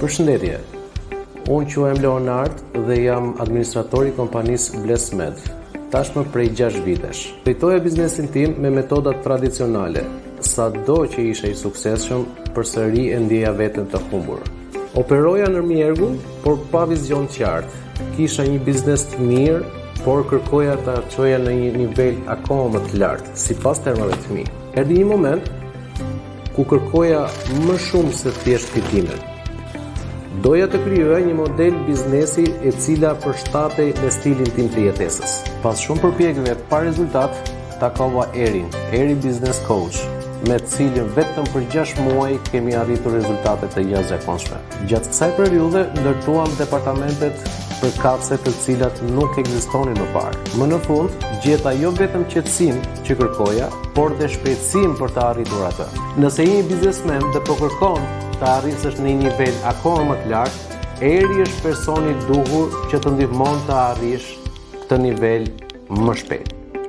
Përshëndetje, unë quhem Leonard dhe jam administratori i kompanisë Blesmed, tashmë prej 6 vitesh. Drejtoja biznesin tim me metodat tradicionale, sado që isha i suksesshëm, përsëri e ndjeja veten të humbur. Operoja në Mjergu, por pa vizion të qartë. Kisha një biznes të mirë, por kërkoja ta çoja në një nivel akoma më të lartë, sipas termave të mi. Erdhi një moment ku kërkoja më shumë se thjesht fitimet. Doja të krijoja një model biznesi e cila përshtatej me stilin tim të jetesës. Pas shumë përpjekjeve pa rezultat, takova Eri Business Coach, me të cilin vetëm për 6 muaj kemi arritur rezultate të jashtëzakonshme. Gjatë kësaj periudhe ndërtuam departamentet për kapse të cilat nuk ekzistonin më parë. Më në fund, gjeta jo vetëm qetësim që kërkoja, por dhe shpejtësim për të arritur atë. Nëse je një biznesmen dhe po kërkon të arritësh në një nivel akoma më të lartë, Eri është personi i duhur që të ndihmon të arrish këtë nivel më shpejt.